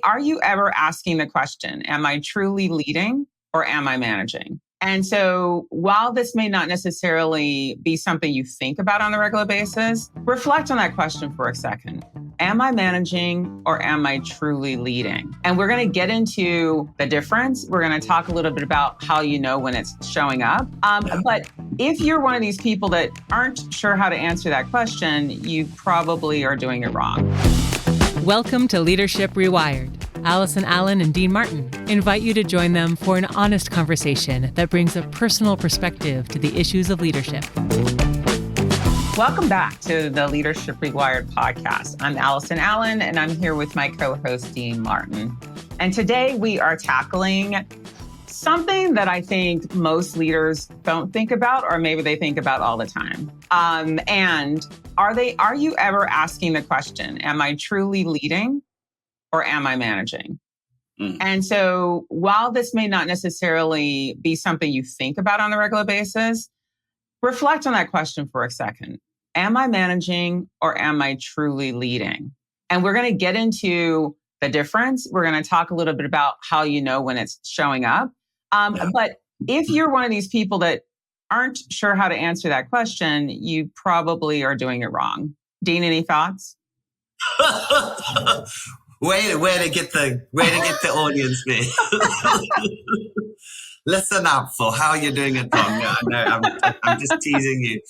are you ever asking the question, am I truly leading or am I managing? And so while this may not necessarily be something you think about on a regular basis, reflect on that question for a second. Am I managing or am I truly leading? And we're going to get into the difference. We're going to talk a little bit about how you know when it's showing up. But if you're one of these people that aren't sure how to answer that question, you probably are doing it wrong. Welcome to Leadership Rewired. Allison, Allen, and Dean Martin invite you to join them for an honest conversation that brings a personal perspective to the issues of leadership. Welcome back to the Leadership Rewired podcast. I'm Allison Allen, and I'm here with my co-host, Dean Martin. And today we are tackling something that I think most leaders don't think about, or maybe they think about all the time. And are you ever asking the question, am I truly leading or am I managing? And so while this may not necessarily be something you think about on a regular basis, reflect on that question for a second. Am I managing or am I truly leading? And we're going to get into the difference. We're going to talk a little bit about how you know when it's showing up. But if you're one of these people that aren't sure how to answer that question, you probably are doing it wrong. Dean, any thoughts? Way to get the audience there. Listen up for how you're doing it wrong. No, I'm just teasing you.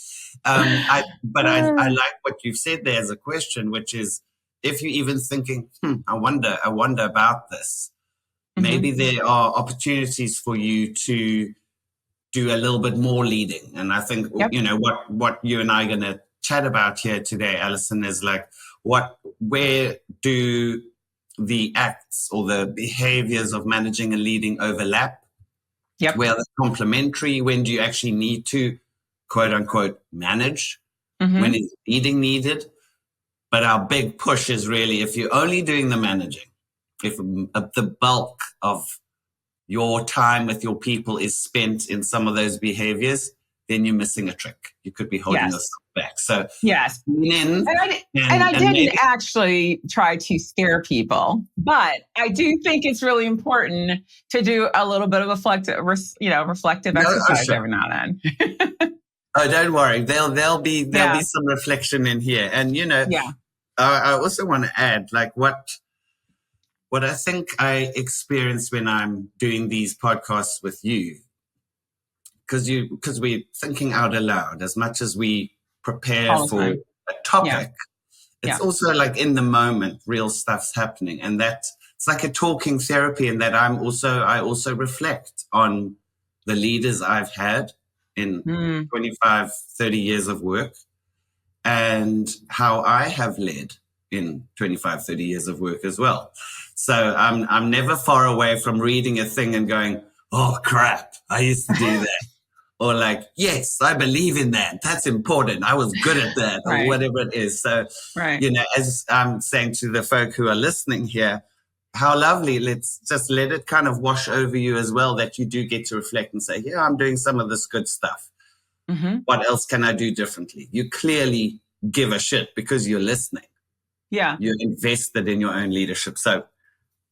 I like what you've said there as a question, which is if you're even thinking, I wonder about this. Maybe there are opportunities for you to do a little bit more leading. And I think, what you and I are going to chat about here today, Allison, is like, where do the acts or the behaviors of managing and leading overlap? Yep. Where they're complementary? When do you actually need to, quote unquote, manage? When is leading needed? But our big push is really if you're only doing the managing, if the bulk of your time with your people is spent in some of those behaviors, then you're missing a trick. You could be holding yourself back. So yes, I didn't maybe actually try to scare people, but I do think it's really important to do a little bit of reflective exercise every now and then. Oh, don't worry. There'll be some reflection in here, and I also want to add like what I think I experience when I'm doing these podcasts with you. Because we're thinking out aloud as much as we prepare for a topic. It's also like in the moment, real stuff's happening, and that it's like a talking therapy. And that I also reflect on the leaders I've had in 25, 30 years of work, and how I have led in 25, 30 years of work as well. So I'm never far away from reading a thing and going, oh crap, I used to do that. Or like, yes, I believe in that. That's important. I was good at that, or whatever it is. So, as I'm saying to the folk who are listening here, how lovely. Let's just let it kind of wash over you as well, that you do get to reflect and say, yeah, I'm doing some of this good stuff. What else can I do differently? You clearly give a shit because you're listening. Yeah. You're invested in your own leadership. So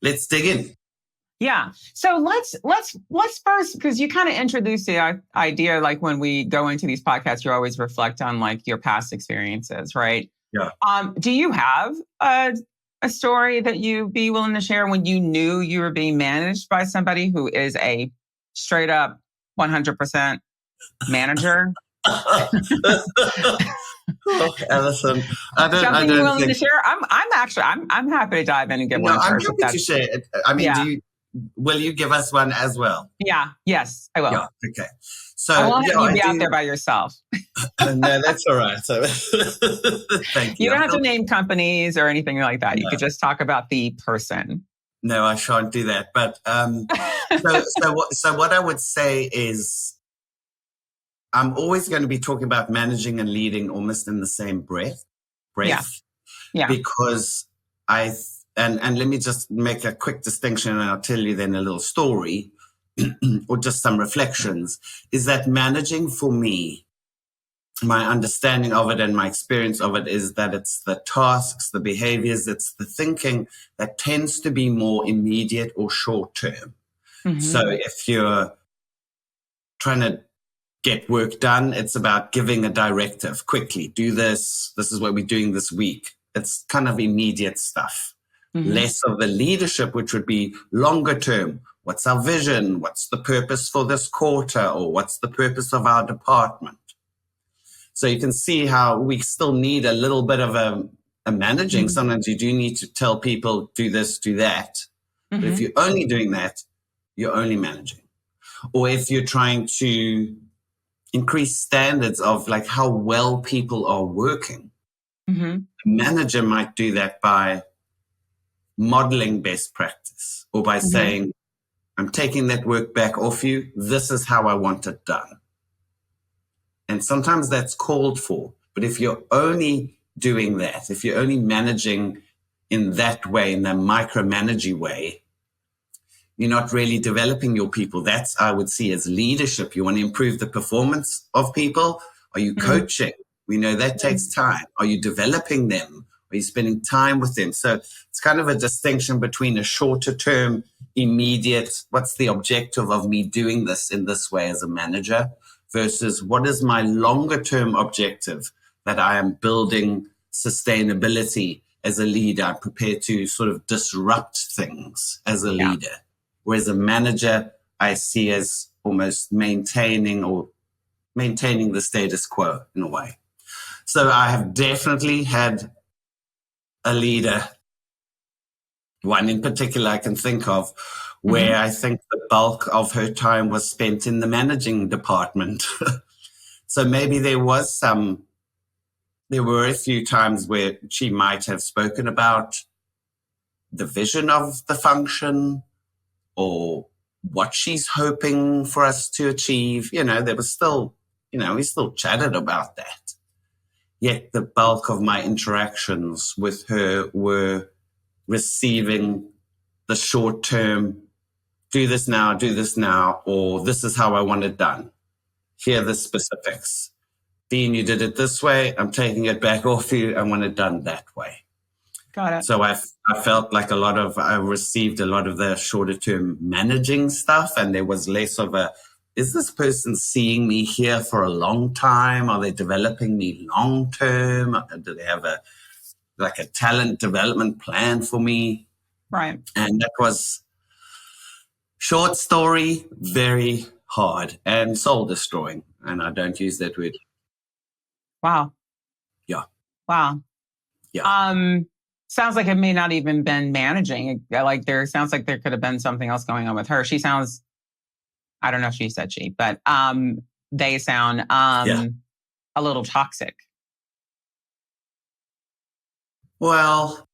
let's dig in. Yeah. So let's first, because you kind of introduced the idea, like when we go into these podcasts, you always reflect on like your past experiences, right? Yeah. Do you have a story that you'd be willing to share when you knew you were being managed by somebody who is a straight up 100% manager? Oh, Allison, I don't Something you're willing think... to share? I'm happy to dive in and get one. No, I'm happy to share it. I mean, will you give us one as well? Yeah. Yes, I will. Yeah. Okay. So I won't have you be out there by yourself. No, that's all right. So thank you. You don't have to name companies or anything like that. No. You could just talk about the person. No, I shan't do that. But so what I would say is, I'm always going to be talking about managing and leading almost in the same breath. Yeah. Because and let me just make a quick distinction, and I'll tell you then a little story or just some reflections, is that managing for me my understanding of it and my experience of it is that it's the tasks, the behaviors, it's the thinking that tends to be more immediate or short term. Mm-hmm. So if you're trying to get work done, it's about giving a directive quickly. Do this. This is what we're doing this week. It's kind of immediate stuff. Mm-hmm. Less of the leadership, which would be longer term. What's our vision? What's the purpose for this quarter? Or what's the purpose of our department? So you can see how we still need a little bit of a managing. Mm-hmm. Sometimes you do need to tell people, do this, do that. Mm-hmm. But if you're only doing that, you're only managing. Or if you're trying to increase standards of like how well people are working, mm-hmm. a manager might do that by modeling best practice or by mm-hmm. saying, I'm taking that work back off you. This is how I want it done. And sometimes that's called for. But if you're only doing that, if you're only managing in that way, in the micromanaging way, you're not really developing your people. That's, I would see, as leadership. You want to improve the performance of people. Are you mm-hmm. coaching? We know that takes time. Are you developing them? Are you spending time with them? So it's kind of a distinction between a shorter term, immediate, what's the objective of me doing this in this way as a manager, versus what is my longer term objective that I am building sustainability as a leader. I'm prepared to sort of disrupt things as a leader. Whereas a manager, I see as almost maintaining the status quo in a way. So I have definitely had a leader, one in particular I can think of, where mm-hmm. I think the bulk of her time was spent in the managing department. So maybe there were a few times where she might have spoken about the vision of the function or what she's hoping for us to achieve. There was still, we still chatted about that. Yet the bulk of my interactions with her were receiving the short term, do this now, or this is how I want it done. Here are the specifics. Dean, you did it this way. I'm taking it back off you. I want it done that way. Got it. So I felt like I received a lot of the shorter term managing stuff, and there was less of is this person seeing me here for a long time? Are they developing me long term? Do they have a talent development plan for me? Right. And that was short story, very hard and soul destroying. And I don't use that word. Wow. Yeah. Wow. Yeah. Sounds like it may not even been managing. Sounds like there could have been something else going on with her. She sounds, I don't know if she said she, but they sound a little toxic. Well,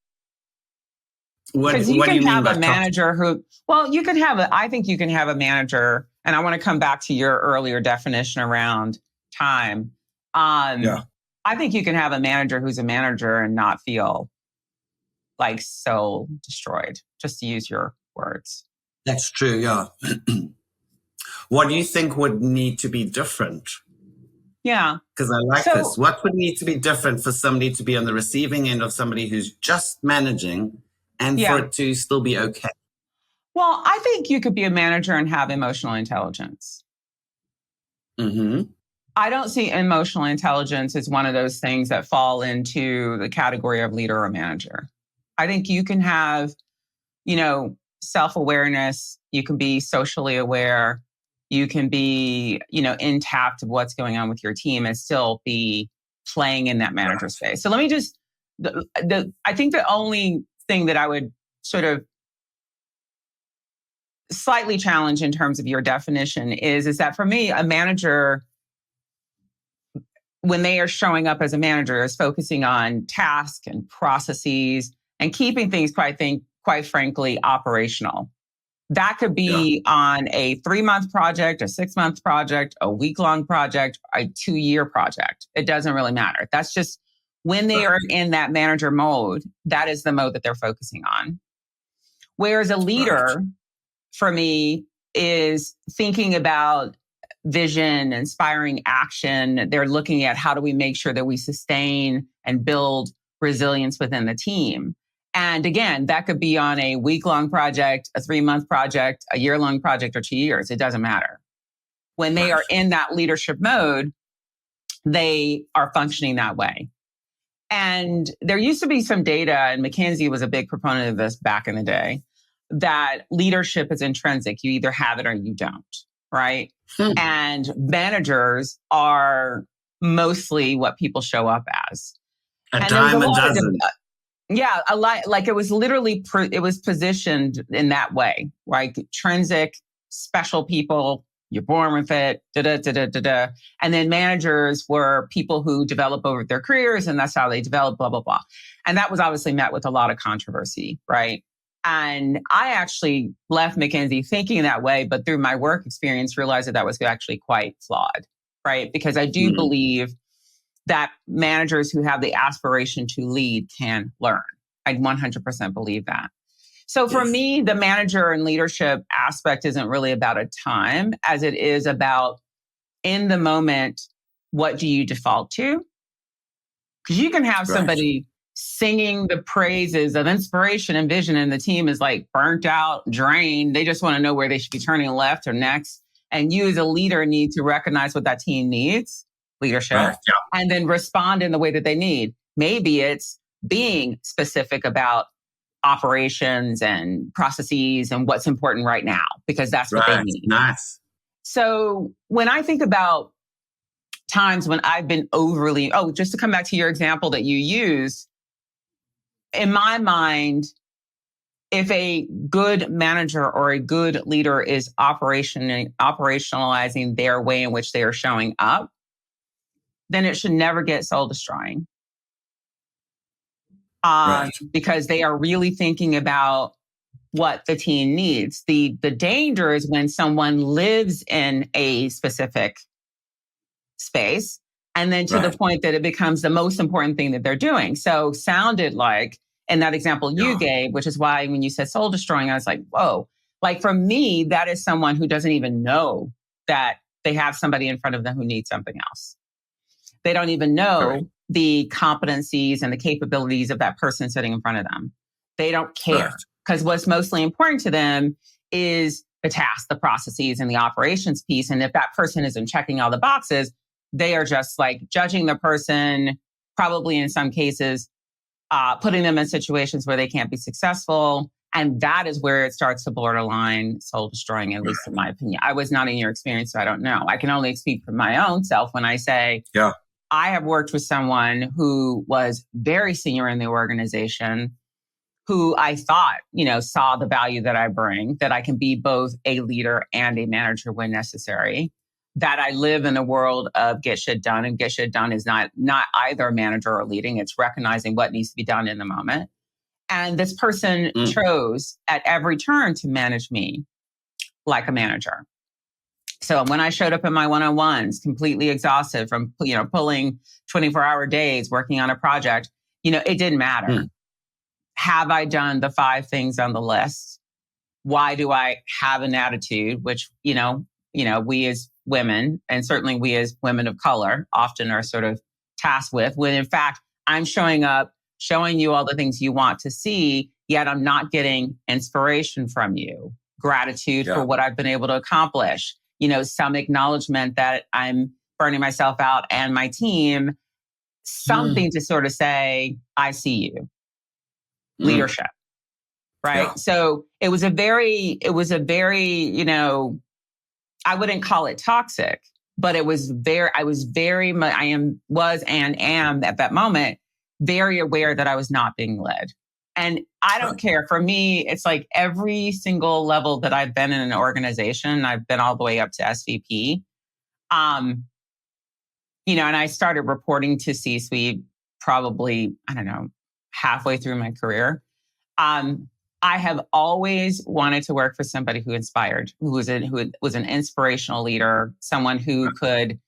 what do you mean by you can have a manager I think you can have a manager, and I want to come back to your earlier definition around time. I think you can have a manager who's a manager and not feel like so destroyed, just to use your words. That's true, yeah. What do you think would need to be different? Yeah. Because I like this. What would need to be different for somebody to be on the receiving end of somebody who's just managing and for it to still be okay? Well, I think you could be a manager and have emotional intelligence. Mm-hmm. I don't see emotional intelligence as one of those things that fall into the category of leader or manager. I think you can have, self-awareness. You can be socially aware. You can be, in tact of what's going on with your team and still be playing in that manager space. So let me just, I think the only thing that I would sort of slightly challenge in terms of your definition is that for me, a manager, when they are showing up as a manager, is focusing on tasks and processes and keeping things, quite frankly, operational. That could be on a 3-month project, a 6-month project, a week-long project, a 2-year project. It doesn't really matter. That's just when they are in that manager mode, that is the mode that they're focusing on. Whereas a leader, for me, is thinking about vision, inspiring action. They're looking at how do we make sure that we sustain and build resilience within the team. And again, that could be on a week-long project, a 3-month project, a year-long project, or 2 years. It doesn't matter. When they are in that leadership mode, they are functioning that way. And there used to be some data, and McKinsey was a big proponent of this back in the day, that leadership is intrinsic. You either have it or you don't, right? And managers are mostly what people show up as. A dime a dozen. Yeah, like it was literally, it was positioned in that way, right? Intrinsic, special people, you're born with it, da-da-da-da-da-da. And then managers were people who develop over their careers, and that's how they develop, blah, blah, blah. And that was obviously met with a lot of controversy, right? And I actually left McKinsey thinking that way, but through my work experience, realized that that was actually quite flawed, right? Because I do believe that managers who have the aspiration to lead can learn. I 100% believe that. So for me, the manager and leadership aspect isn't really about a time as it is about in the moment, what do you default to? Because you can have somebody singing the praises of inspiration and vision and the team is like burnt out, drained. They just want to know where they should be turning left or next. And you as a leader need to recognize what that team needs, leadership, and then respond in the way that they need. Maybe it's being specific about operations and processes and what's important right now, because that's what they need. Nice. So when I think about times when I've been overly, just to come back to your example that you use, in my mind, if a good manager or a good leader is operationalizing their way in which they are showing up, then it should never get soul destroying. Because they are really thinking about what the team needs. The danger is when someone lives in a specific space and then to the point that it becomes the most important thing that they're doing. So sounded like in that example you gave, which is why when you said soul destroying, I was like, whoa. Like for me, that is someone who doesn't even know that they have somebody in front of them who needs something else. They don't even know the competencies and the capabilities of that person sitting in front of them. They don't care because what's mostly important to them is the task, the processes, and the operations piece. And if that person isn't checking all the boxes, they are just like judging the person, probably in some cases, putting them in situations where they can't be successful. And that is where it starts to borderline soul destroying, at least in my opinion. I was not in your experience, so I don't know. I can only speak for my own self when I say, I have worked with someone who was very senior in the organization, who I thought, saw the value that I bring, that I can be both a leader and a manager when necessary, that I live in a world of get shit done, and get shit done is not either manager or leading. It's recognizing what needs to be done in the moment. And this person chose at every turn to manage me like a manager. So when I showed up in my one-on-ones, completely exhausted from, pulling 24-hour days, working on a project, it didn't matter. Have I done the 5 things on the list? Why do I have an attitude, which, we as women, and certainly we as women of color often are sort of tasked with, when in fact, I'm showing up, showing you all the things you want to see, yet I'm not getting inspiration from you, gratitude for what I've been able to accomplish. Some acknowledgement that I'm burning myself out and my team, something to sort of say, I see you. Leadership. Right. Yeah. So it was a very, I wouldn't call it toxic, but it was was and am at that moment, very aware that I was not being led. And I don't care. For me, it's like every single level that I've been in an organization, I've been all the way up to SVP. And I started reporting to C-suite probably, halfway through my career. I have always wanted to work for somebody who inspired, who was an inspirational leader, someone who could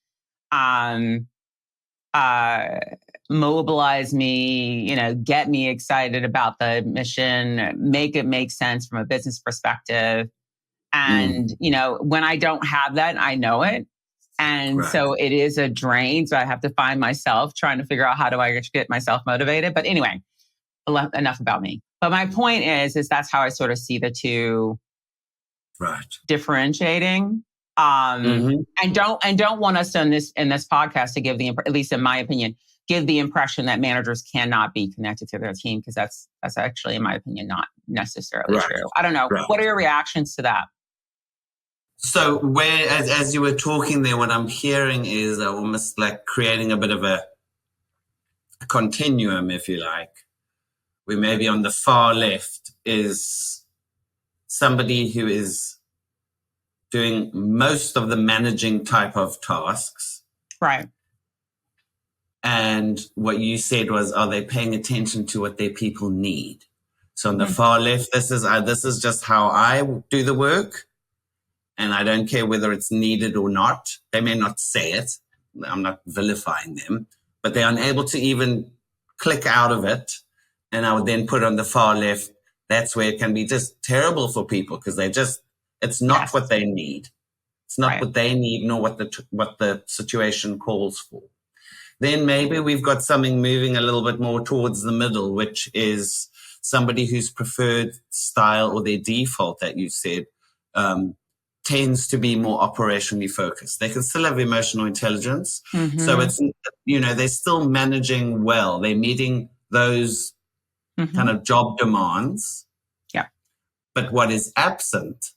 mobilize me, get me excited about the mission, make it make sense from a business perspective. And, when I don't have that, I know it. And so it is a drain. So I have to find myself trying to figure out how do I get myself motivated. But anyway, enough about me. But my point is that's how I sort of see the two differentiating. And don't want us in this podcast to give at least in my opinion, give the impression that managers cannot be connected to their team, because that's actually, in my opinion, not necessarily true. I don't know. What are your reactions to that? So as you were talking there, what I'm hearing is almost like creating a bit of a continuum, if you like, where maybe on the far left is somebody who is doing most of the managing type of tasks. Right. And what you said was, are they paying attention to what their people need? So on the far left, this is just how I do the work. And I don't care whether it's needed or not. They may not say it. I'm not vilifying them, but they're unable to even click out of it. And I would then put on the far left, that's where it can be just terrible for people, because it's not what they need. It's not what they need, nor what the situation calls for. Then maybe we've got something moving a little bit more towards the middle, which is somebody whose preferred style or their default that you said, tends to be more operationally focused. They can still have emotional intelligence. So it's, they're still managing well. They're meeting those kind of job demands. Yeah. But what is absent,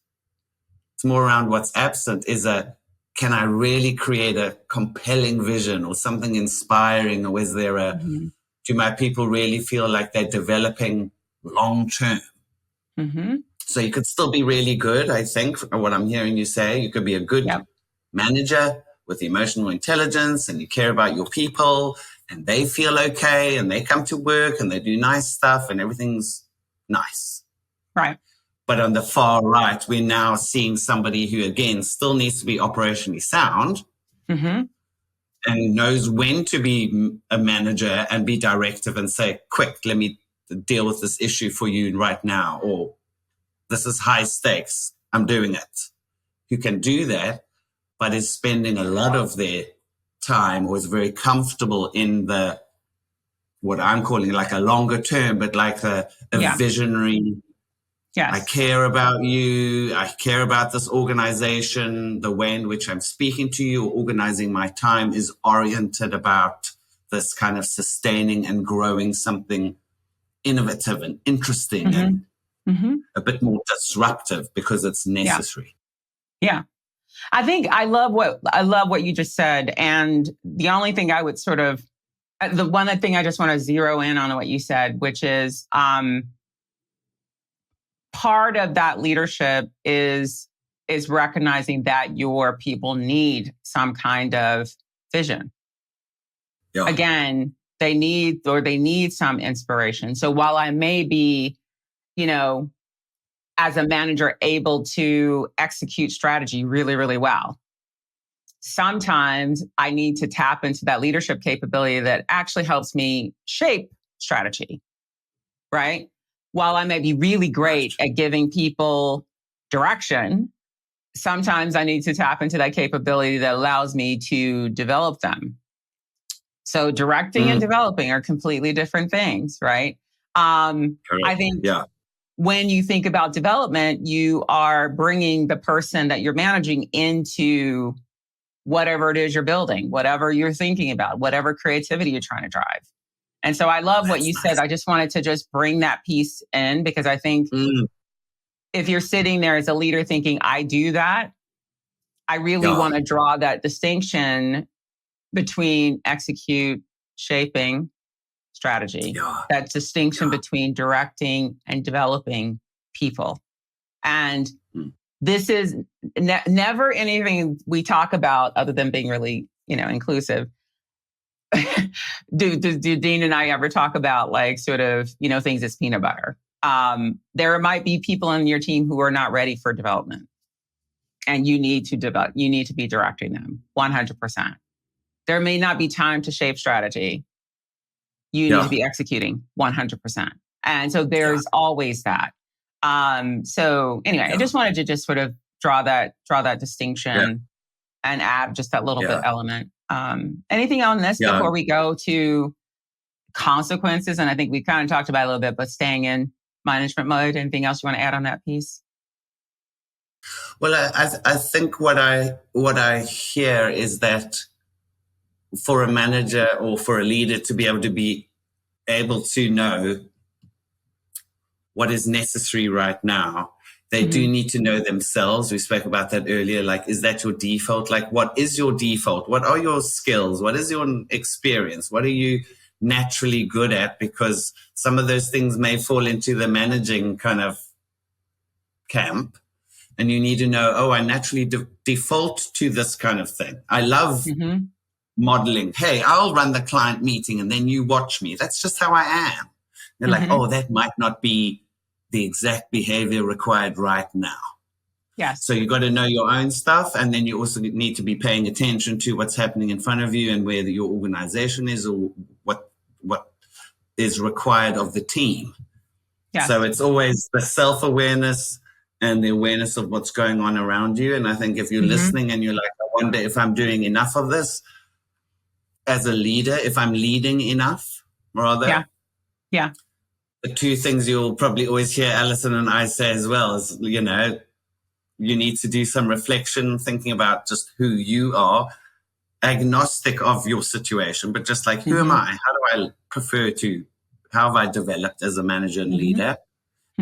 it's more around what's absent is can I really create a compelling vision or something inspiring? Or is there do my people really feel like they're developing long term? So you could still be really good, I think, from what I'm hearing you say. You could be a good manager with emotional intelligence, and you care about your people, and they feel okay, and they come to work, and they do nice stuff, and everything's nice. Right. But on the far right, we're now seeing somebody who, again, still needs to be operationally sound and knows when to be a manager and be directive and say, quick, let me deal with this issue for you right now, or this is high stakes, I'm doing it. Who can do that, but is spending a lot of their time or is very comfortable in what I'm calling like a longer term, but like a visionary. Yes. I care about you. I care about this organization. The way in which I'm speaking to you or organizing my time is oriented about this kind of sustaining and growing something innovative and interesting and a bit more disruptive because it's necessary. Yeah. I think I love what you just said. And the only thing I would sort of, the one thing I just want to zero in on what you said, which is part of that leadership is recognizing that your people need some kind of vision. Yeah. Again, they need some inspiration. So while I may be, as a manager, able to execute strategy really, really well, sometimes I need to tap into that leadership capability that actually helps me shape strategy, right? While I may be really great at giving people direction, sometimes I need to tap into that capability that allows me to develop them. So directing and developing are completely different things, right? I think when you think about development, you are bringing the person that you're managing into whatever it is you're building, whatever you're thinking about, whatever creativity you're trying to drive. And so I love what you said. I just wanted to just bring that piece in, because I think if you're sitting there as a leader thinking, I do that, I really want to draw that distinction between execute, shaping, strategy. That distinction between directing and developing people. And this is never anything we talk about other than being really, inclusive. do Dean and I ever talk about like sort of, things as peanut butter? There might be people in your team who are not ready for development, and you need to be directing them 100%. There may not be time to shape strategy. You need to be executing 100%. And so there's always that. So anyway, I just wanted to just sort of draw that distinction. and add just that little bit element. Anything on this before we go to consequences? And I think we kind of talked about it a little bit, but staying in management mode. Anything else you want to add on that piece? Well, I think what I hear is that for a manager or for a leader to be able to know what is necessary right now, they do need to know themselves. We spoke about that earlier. Like, is that your default? Like, what is your default? What are your skills? What is your experience? What are you naturally good at? Because some of those things may fall into the managing kind of camp. And you need to know, I naturally default to this kind of thing. I love modeling. Hey, I'll run the client meeting and then you watch me. That's just how I am. They're like, that might not be the exact behavior required right now. Yes. So you got to know your own stuff. And then you also need to be paying attention to what's happening in front of you and where your organization is or what is required of the team. Yes. So it's always the self-awareness and the awareness of what's going on around you. And I think if you're listening and you're like, I wonder if I'm doing enough of this as a leader, if I'm leading enough, rather. Yeah. The two things you'll probably always hear Allison and I say as well is, you need to do some reflection, thinking about just who you are, agnostic of your situation, but just like, who am I? How do I how have I developed as a manager and leader?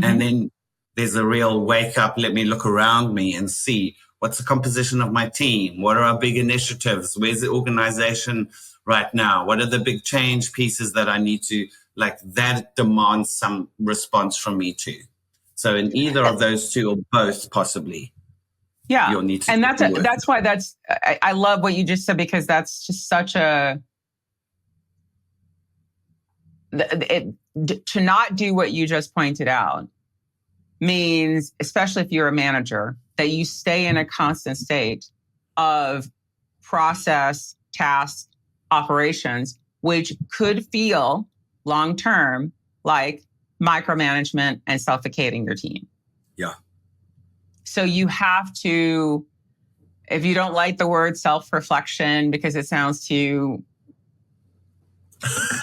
And then there's a real wake up, let me look around me and see what's the composition of my team? What are our big initiatives? Where's the organization right now? What are the big change pieces that I need to, like, that demands some response from me too. So in either of those two or both possibly. Yeah. You'll need to. And that's why I love what you just said, because that's just such to not do what you just pointed out means, especially if you're a manager, that you stay in a constant state of process, task, operations, which could feel long-term like micromanagement and suffocating your team. Yeah. So you have to, if you don't like the word self-reflection because it sounds too,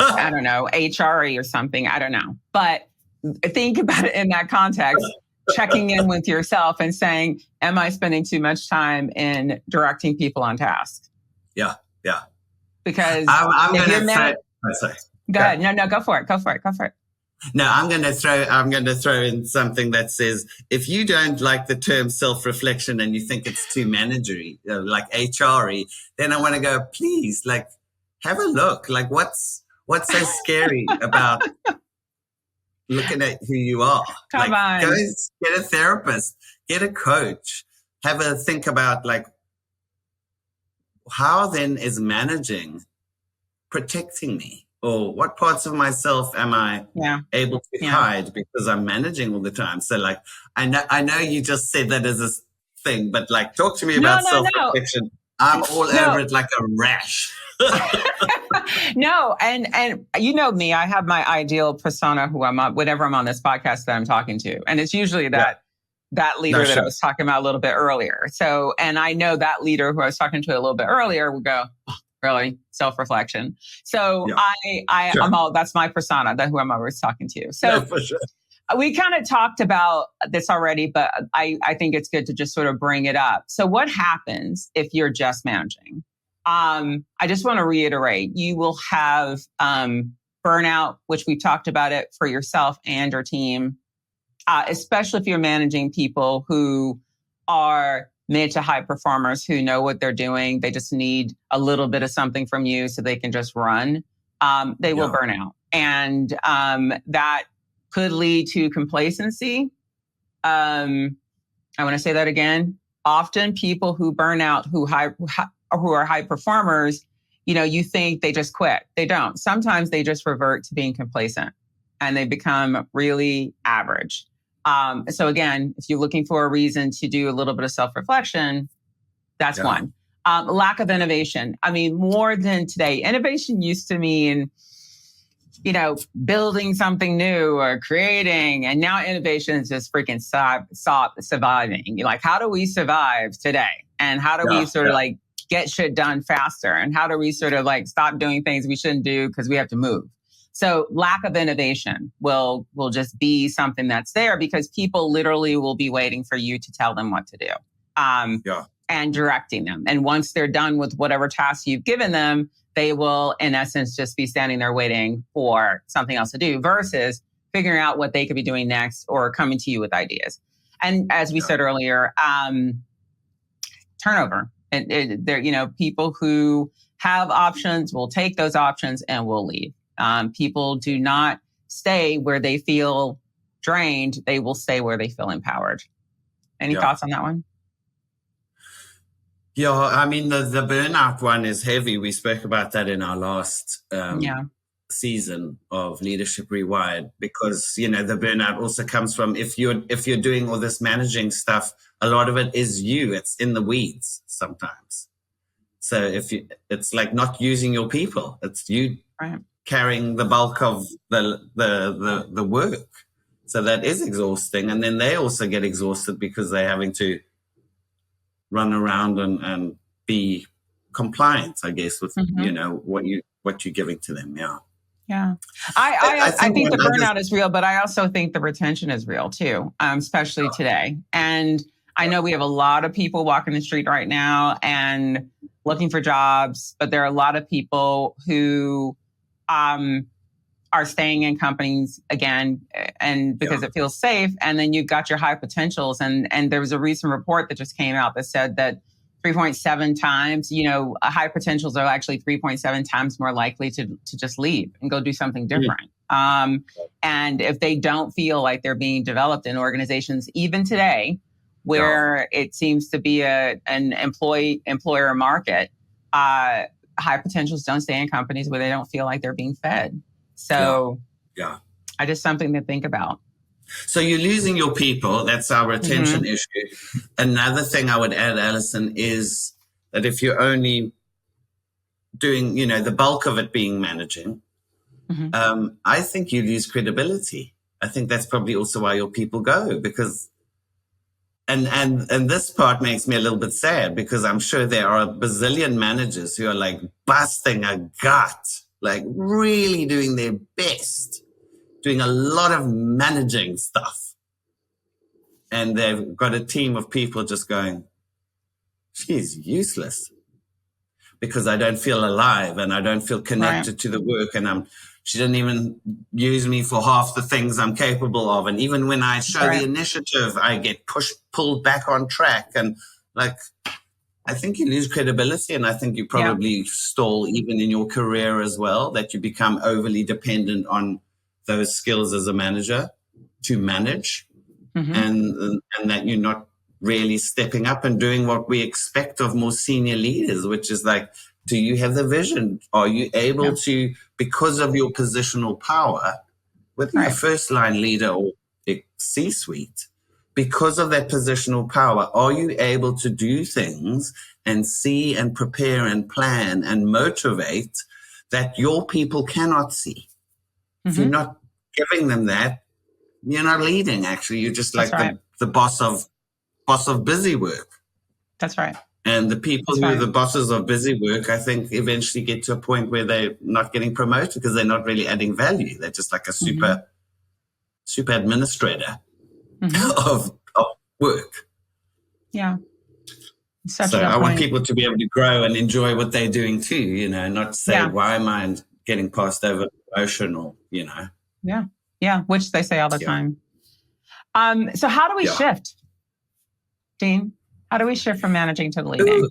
I don't know, HRE or something, I don't know. But think about it in that context, checking in with yourself and saying, am I spending too much time in directing people on task? Yeah. Because I'm going to say, go ahead. No, go for it. No, I'm going to throw in something that says, if you don't like the term self-reflection and you think it's too managerial, like HRE, then I want to go, please, like, have a look. Like, what's so scary about looking at who you are? Come on. Go get a therapist, get a coach, have a think about, like, how then is managing protecting me? Or what parts of myself am I able to hide because I'm managing all the time? So, like, I know you just said that as a thing, but, like, talk to me about self-reflection. I'm all over it like a rash. No, and you know me, I have my ideal persona who I'm on, whenever I'm on this podcast that I'm talking to. And it's usually that leader that I was talking about a little bit earlier. So, and I know that leader who I was talking to a little bit earlier would go, really? Self-reflection. So I'm all, that's my persona, that's who I'm always talking to. So for sure. We kind of talked about this already, but I think it's good to just sort of bring it up. So what happens if you're just managing? I just want to reiterate, you will have burnout, which we talked about it for yourself and your team, especially if you're managing people who are mid to high performers who know what they're doing. They just need a little bit of something from you so they can just run. They will burn out. And that could lead to complacency. I want to say that again. Often people who burn out, who are high performers, you think they just quit. They don't. Sometimes they just revert to being complacent and they become really average. So again, if you're looking for a reason to do a little bit of self-reflection, that's one. Lack of innovation. I mean, more than today, innovation used to mean, building something new or creating. And now innovation is just freaking surviving. You're like, how do we survive today? And how do we sort of like get shit done faster? And how do we sort of like stop doing things we shouldn't do because we have to move? So lack of innovation will just be something that's there because people literally will be waiting for you to tell them what to do and directing them. And once they're done with whatever task you've given them, they will, in essence, just be standing there waiting for something else to do versus figuring out what they could be doing next or coming to you with ideas. And as we said earlier, turnover. And there, people who have options will take those options and will leave. People do not stay where they feel drained. They will stay where they feel empowered. Any thoughts on that one? Yeah, I mean, the burnout one is heavy. We spoke about that in our last season of Leadership Rewired, because, the burnout also comes from if you're doing all this managing stuff, a lot of it is you. It's in the weeds sometimes. So it's like not using your people. It's you carrying the bulk of the work. So that is exhausting. And then they also get exhausted because they're having to run around and be compliant, I guess, with what you're giving to them. Yeah. I think the burnout is real, but I also think the retention is real too, especially today. And I know we have a lot of people walking the street right now and looking for jobs, but there are a lot of people who are staying in companies again, and because it feels safe. And then you've got your high potentials. And there was a recent report that just came out that said that 3.7 times, high potentials are actually 3.7 times more likely to just leave and go do something different. And if they don't feel like they're being developed in organizations, even today, where it seems to be an employer market, high potentials don't stay in companies where they don't feel like they're being fed. So I just something to think about. So you're losing your people. That's our retention issue. Another thing I would add, Allison, is that if you're only doing, the bulk of it being managing, I think you lose credibility. I think that's probably also why your people go, because and this part makes me a little bit sad, because I'm sure there are a bazillion managers who are like busting a gut, like really doing their best, doing a lot of managing stuff. And they've got a team of people just going, she's useless because I don't feel alive and I don't feel connected to the work. And she didn't even use me for half the things I'm capable of. And even when I show the initiative, I get pulled back on track. And I think you lose credibility, and I think you probably stall even in your career as well, that you become overly dependent on those skills as a manager to manage, and that you're not really stepping up and doing what we expect of more senior leaders, which is like, do you have the vision? Are you able to, because of your positional power, whether you're a first line leader or C-suite, because of that positional power, are you able to do things and see and prepare and plan and motivate that your people cannot see? If you're not giving them that, you're not leading, actually. You're just like the boss of busy work. That's right. And the people who are the bosses of busy work, I think, eventually get to a point where they're not getting promoted because they're not really adding value. They're just like a super administrator of work. Yeah. So I want people to be able to grow and enjoy what they're doing too, not say, why am I getting passed over promotion or, Yeah. Yeah. Which they say all the time. So how do we shift, Dean? How do we shift from managing to leading?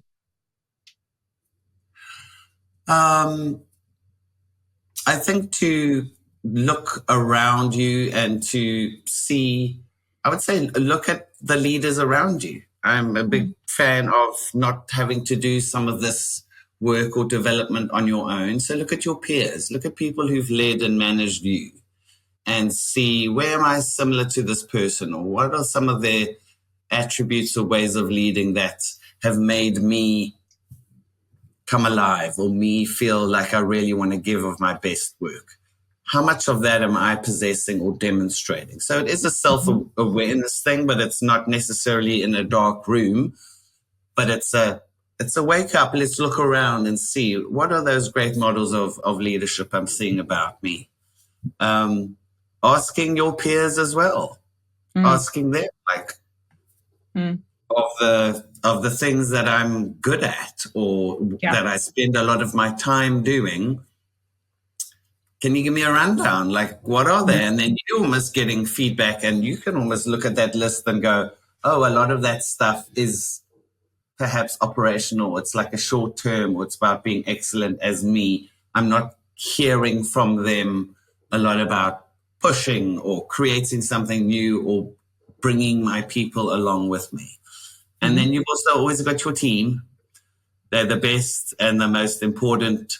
I think to look around you and to see, I would say, look at the leaders around you. I'm a big fan of not having to do some of this work or development on your own. So look at your peers, look at people who've led and managed you, and see, where am I similar to this person, or what are some of their attributes or ways of leading that have made me come alive, or me feel like I really want to give of my best work. How much of that am I possessing or demonstrating? So it is a self-awareness thing, but it's not necessarily in a dark room, but it's a it's a wake up. Let's look around and see what are those great models of leadership I'm seeing about me. Asking your peers as well, asking them like of the things that I'm good at or that I spend a lot of my time doing. Can you give me a rundown? Like, what are they? And then you're almost getting feedback, and you can almost look at that list and go, oh, a lot of that stuff is perhaps operational. It's like a short term, or it's about being excellent as me. I'm not hearing from them a lot about pushing or creating something new or bringing my people along with me. And then you've also always got your team. They're the best and the most important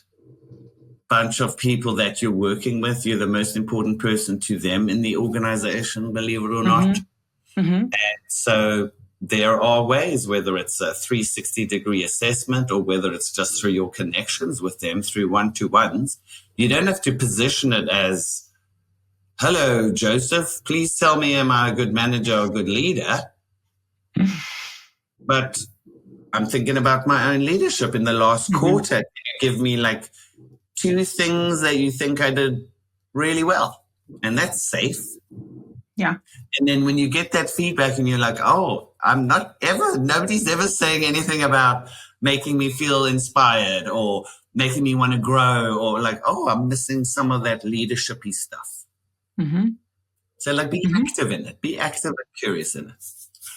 bunch of people that you're working with. You're the most important person to them in the organization, believe it or not. And so there are ways, whether it's a 360-degree assessment or whether it's just through your connections with them through one-to-ones. You don't have to position it as, hello, Joseph, please tell me, am I a good manager or a good leader? But I'm thinking about my own leadership in the last quarter. Can you give me like 2 things that you think I did really well? And that's safe. Yeah. And then when you get that feedback and you're like, oh, nobody's ever saying anything about making me feel inspired or making me want to grow, or like, oh, I'm missing some of that leadership-y stuff. So like be active in it. Be active and curious in it.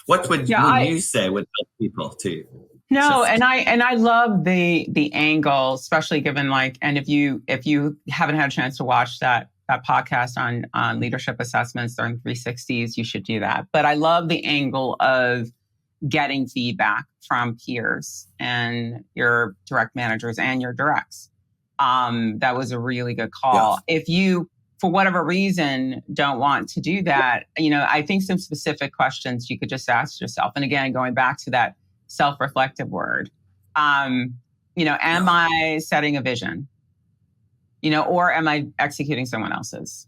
What would you say would help people to? No, and I love the angle, especially given like, and if you haven't had a chance to watch that podcast on leadership assessments during 360s, you should do that. But I love the angle of getting feedback from peers and your direct managers and your directs. That was a really good call. Yeah. If you, for whatever reason, don't want to do that, I think some specific questions you could just ask yourself. And again, going back to that self-reflective word, am I setting a vision? Or am I executing someone else's?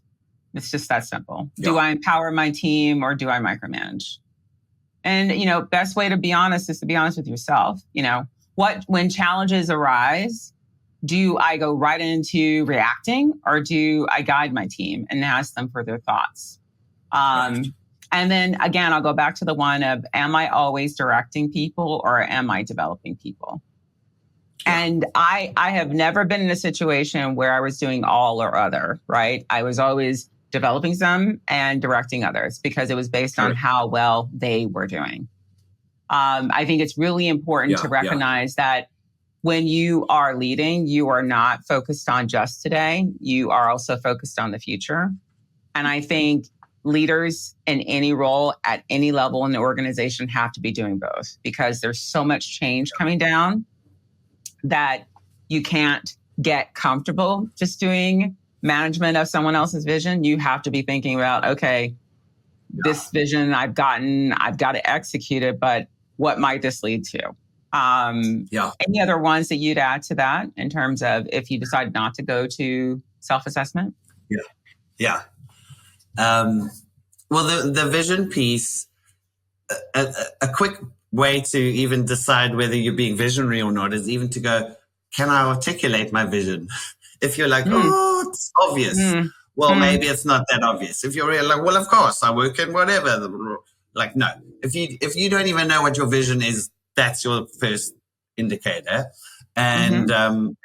It's just that simple. Yeah. Do I empower my team or do I micromanage? And, best way to be honest is to be honest with yourself. When challenges arise, do I go right into reacting or do I guide my team and ask them for their thoughts? Right. And then again, I'll go back to the one of, am I always directing people or am I developing people? Yeah. And I have never been in a situation where I was doing all or other, right? I was always developing some and directing others because it was based on how well they were doing. I think it's really important to recognize that when you are leading, you are not focused on just today. You are also focused on the future. And I think leaders in any role at any level in the organization have to be doing both because there's so much change coming down that you can't get comfortable just doing management of someone else's vision. You have to be thinking about, okay, this vision I've got to execute it, but what might this lead to? Any other ones that you'd add to that in terms of if you decide not to go to self-assessment? Yeah. Well, the vision piece, a quick way to even decide whether you're being visionary or not is even to go, can I articulate my vision? If you're like, oh, it's obvious. Well, maybe it's not that obvious. If you're like, well, of course, I work in whatever. Like, no. If you don't even know what your vision is, that's your first indicator. And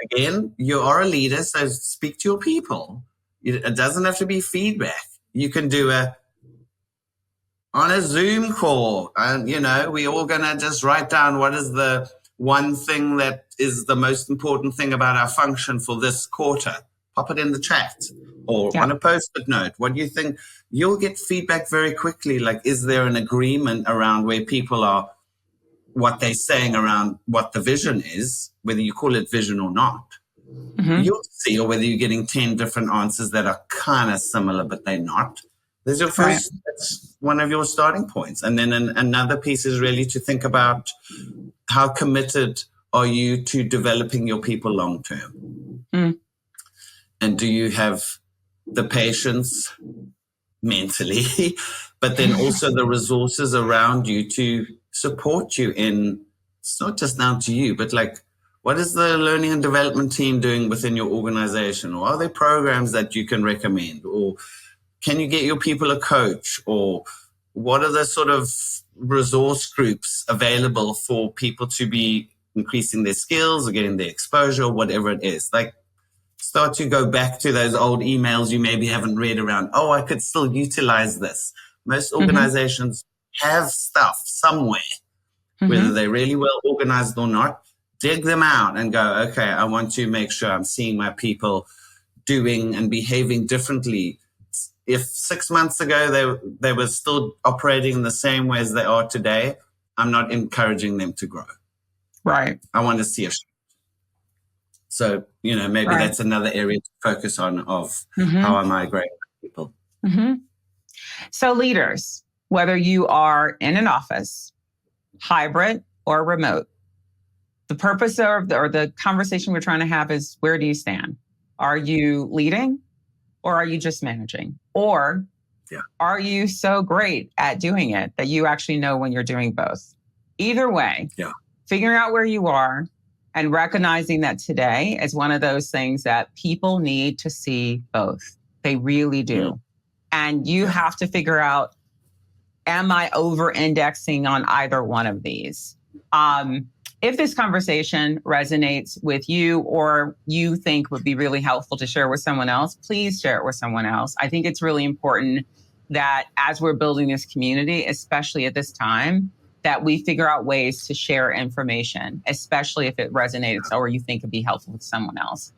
again, you are a leader, so speak to your people. It doesn't have to be feedback. You can do on a Zoom call, and we're all gonna just write down what is the one thing that is the most important thing about our function for this quarter. Pop it in the chat or on a post-it note. What do you think? You'll get feedback very quickly. Like, is there an agreement around where people are, what they're saying around what the vision is, whether you call it vision or not? You'll see, or whether you're getting 10 different answers that are kind of similar, but they're not. There's your first, that's one of your starting points. And then another piece is really to think about how committed are you to developing your people long-term? And do you have the patience mentally, but then also the resources around you to support you in it's not just down to you, but like, what is the learning and development team doing within your organization? Or are there programs that you can recommend? Or can you get your people a coach? Or what are the sort of resource groups available for people to be increasing their skills or getting their exposure, or whatever it is? Like, start to go back to those old emails you maybe haven't read around. Oh, I could still utilize this. Most organizations have stuff somewhere, whether they're really well organized or not. Dig them out and go, okay, I want to make sure I'm seeing my people doing and behaving differently. If 6 months ago they were still operating in the same way as they are today, I'm not encouraging them to grow. Right. I want to see a shift. So, maybe that's another area to focus on of how I migrate people. So leaders, whether you are in an office, hybrid or remote, the purpose of the conversation we're trying to have is, where do you stand? Are you leading or are you just managing? Or are you so great at doing it that you actually know when you're doing both? Either way, figuring out where you are and recognizing that today is one of those things that people need to see both. They really do. And you have to figure out, am I over-indexing on either one of these? If this conversation resonates with you or you think would be really helpful to share with someone else, please share it with someone else. I think it's really important that as we're building this community, especially at this time, that we figure out ways to share information, especially if it resonates or you think it'd be helpful with someone else.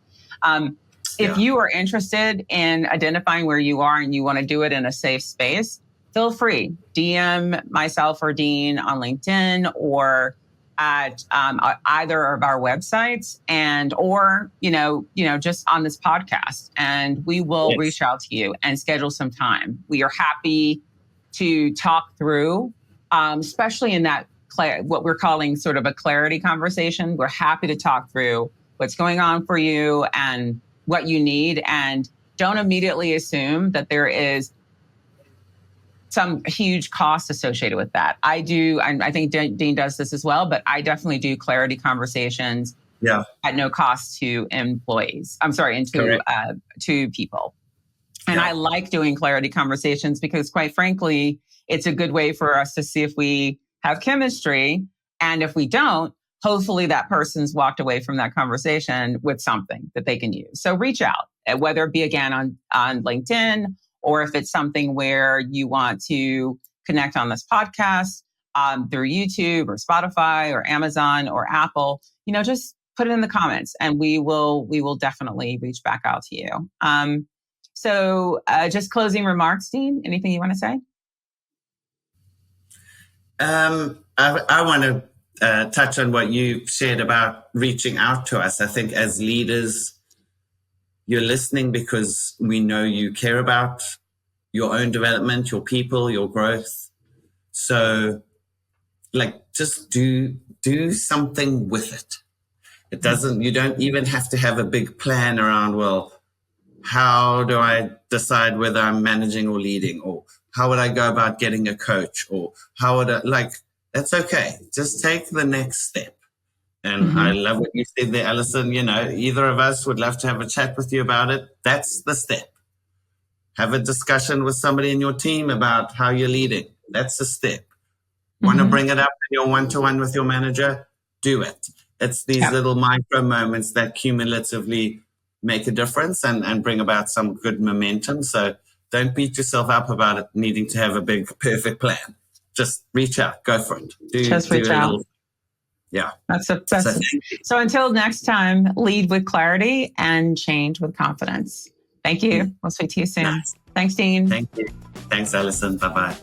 If you are interested in identifying where you are and you want to do it in a safe space, feel free. DM myself or Dean on LinkedIn or at either of our websites or just on this podcast, and we will reach out to you and schedule some time. We are happy to talk through, especially in that what we're calling sort of a clarity conversation. We're happy to talk through what's going on for you and what you need, and don't immediately assume that there is some huge cost associated with that. I do, and I think Dean does this as well, but I definitely do clarity conversations at no cost to employees. I'm sorry, and to people. And I like doing clarity conversations because, quite frankly, it's a good way for us to see if we have chemistry. And if we don't, hopefully that person's walked away from that conversation with something that they can use. So reach out, whether it be again on LinkedIn, or if it's something where you want to connect on this podcast through YouTube or Spotify or Amazon or Apple, just put it in the comments and we will definitely reach back out to you. So just closing remarks, Dean, anything you want to say? I want to touch on what you said about reaching out to us. I think as leaders, you're listening because we know you care about your own development, your people, your growth. So just do something with it. You don't even have to have a big plan around, well, how do I decide whether I'm managing or leading, or how would I go about getting a coach, or how would that's okay. Just take the next step. And I love what you said there, Allison. Either of us would love to have a chat with you about it. That's the step. Have a discussion with somebody in your team about how you're leading. That's a step. Want to bring it up in your one-to-one with your manager? Do it. It's these little micro moments that cumulatively make a difference and bring about some good momentum. So don't beat yourself up about it needing to have a big, perfect plan. Just reach out. Go for it. Just reach out. So until next time, lead with clarity and change with confidence. Thank you. We'll speak to you soon. Nice. Thanks, Dean. Thank you. Thanks, Allison. Bye-bye.